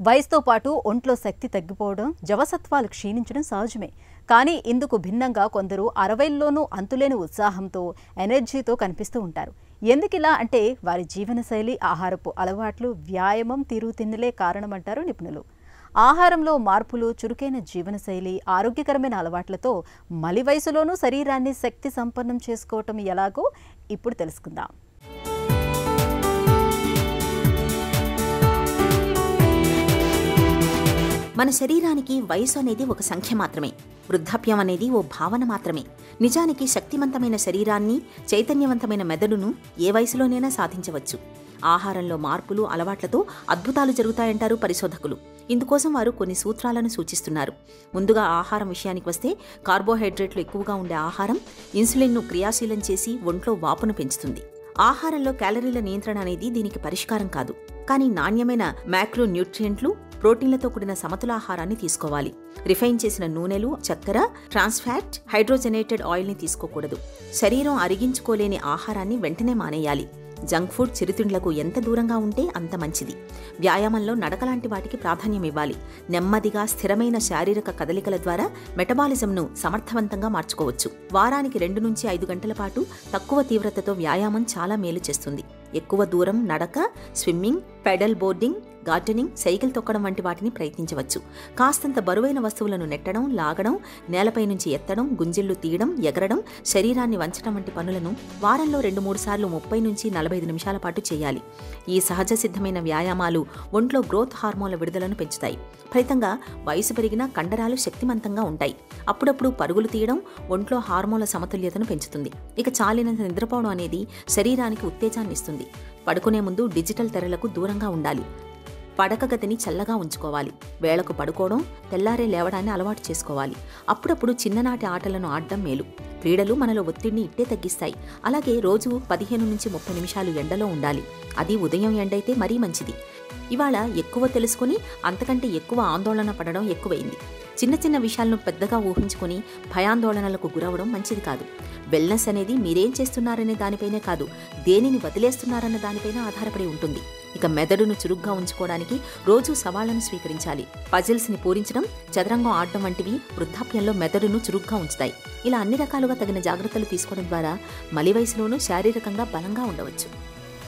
వయసుతో పాటు ఒంట్లో శక్తి తగ్గిపోవడం, జవసత్వాలు క్షీణించడం సహజమే. కానీ ఇందుకు భిన్నంగా కొందరు 60ల్లోనూ అంతులేని ఉత్సాహంతో, ఎనర్జీతో కనిపిస్తూ ఉంటారు. ఎందుకిలా అంటే వారి జీవనశైలి, ఆహారపు అలవాట్లు, వ్యాయామం, తీరుతిందులే కారణమంటారు నిపుణులు. ఆహారంలో మార్పులు, చురుకైన జీవనశైలి, ఆరోగ్యకరమైన అలవాట్లతో మలి వయసులోనూ శరీరాన్ని శక్తి సంపన్నం చేసుకోవటం ఎలాగో ఇప్పుడు తెలుసుకుందాం. మన శరీరానికి వయసు అనేది ఒక సంఖ్య మాత్రమే. వృద్ధాప్యం అనేది ఓ భావన మాత్రమే. నిజానికి శక్తివంతమైన శరీరాన్ని, చైతన్యవంతమైన మెదడును ఏ వయసులోనైనా సాధించవచ్చు. ఆహారంలో మార్పులు, అలవాట్లతో అద్భుతాలు జరుగుతాయంటారు పరిశోధకులు. ఇందుకోసం వారు కొన్ని సూత్రాలను సూచిస్తున్నారు. ముందుగా ఆహారం విషయానికి వస్తే, కార్బోహైడ్రేట్లు ఎక్కువగా ఉండే ఆహారం ఇన్సులిన్ను క్రియాశీలం చేసి ఒంట్లో వాపును పెంచుతుంది. ఆహారంలో క్యాలరీల నియంత్రణ అనేది దీనికి పరిష్కారం కాదు. కానీ నాణ్యమైన మ్యాక్రో న్యూట్రియంట్లు, ప్రోటీన్లతో కూడిన సమతులాహారాన్ని తీసుకోవాలి. రిఫైన్ చేసిన నూనెలు, చక్కెర, ట్రాన్స్ఫాట్, హైడ్రోజనేటెడ్ ఆయిల్ని తీసుకోకూడదు. శరీరం అరిగించుకోలేని ఆహారాన్ని వెంటనే మానేయాలి. జంక్ ఫుడ్, చిరుతిండ్లకు ఎంత దూరంగా ఉంటే అంత మంచిది. వ్యాయామంలో నడకలాంటి వాటికి ప్రాధాన్యం ఇవ్వాలి. నెమ్మదిగా స్థిరమైన శారీరక కదలికల ద్వారా మెటబాలిజంను సమర్థవంతంగా మార్చుకోవచ్చు. వారానికి 2 నుంచి 5 గంటల పాటు తక్కువ తీవ్రతతో వ్యాయామం చాలా మేలు చేస్తుంది. ఎక్కువ దూరం నడక, swimming, pedal boarding, gardening, cycle తొక్కడం వంటి వాటిని ప్రయత్నించవచ్చు. కాస్తంత బరువైన వస్తువులను నెట్టడం, లాగడం, నేలపై నుంచి ఎత్తడం, గుంజిళ్లు తీయడం, ఎగరడం, శరీరాన్ని వంచడం వంటి పనులను వారంలో 2-3 సార్లు 30 నుంచి 45 నిమిషాల పాటు చేయాలి. ఈ సహజ సిద్ధమైన వ్యాయామాలు ఒంట్లో గ్రోత్ హార్మోన్ల విడుదలను పెంచుతాయి. ఫలితంగా వయసు పెరిగినా కండరాలు శక్తిమంతంగా ఉంటాయి. అప్పుడప్పుడు పరుగులు తీయడం ఒంట్లో హార్మోన్ల సమతుల్యతను పెంచుతుంది. ఇక చాలినంత నిద్రపోవడం అనేది శరీరానికి ఉత్తేజాన్ని ఇస్తుంది. పడుకునే ముందు డిజిటల్ తెరలకు దూరంగా ఉండాలి. పడక గదిని చల్లగా ఉంచుకోవాలి. వేళకు పడుకోవడం, తెల్లారే లేవడాన్ని అలవాటు చేసుకోవాలి. అప్పుడప్పుడు చిన్ననాటి ఆటలను ఆడడం మేలు. క్రీడలు మనలో ఒత్తిడిని ఇట్టే తగ్గిస్తాయి. అలాగే రోజు 15 నుంచి 30 నిమిషాలు ఎండలో ఉండాలి. అది ఉదయం ఎండైతే మరీ మంచిది. ఇవాళ ఎక్కువ తెలుసుకుని అంతకంటే ఎక్కువ ఆందోళన పడడం ఎక్కువైంది. చిన్న చిన్న విషయాలను పెద్దగా ఊహించుకొని భయాందోళనలకు గురవడం మంచిది కాదు. వెల్నెస్ అనేది మీరేం చేస్తున్నారనే దానిపైనే కాదు, దేనిని వదిలేస్తున్నారన్న దానిపైన ఆధారపడి ఉంటుంది. ఇక మెదడును చురుగ్గా ఉంచుకోవడానికి రోజు సవాళ్లను స్వీకరించాలి. పజిల్స్ని పూరించడం, చదరంగం ఆడడం వంటివి వృద్ధాప్యంలో మెదడును చురుగ్గా ఉంచుతాయి. ఇలా అన్ని రకాలుగా తగిన జాగ్రత్తలు తీసుకోవడం ద్వారా మలి వయసులోనూ శారీరకంగా బలంగా ఉండవచ్చు.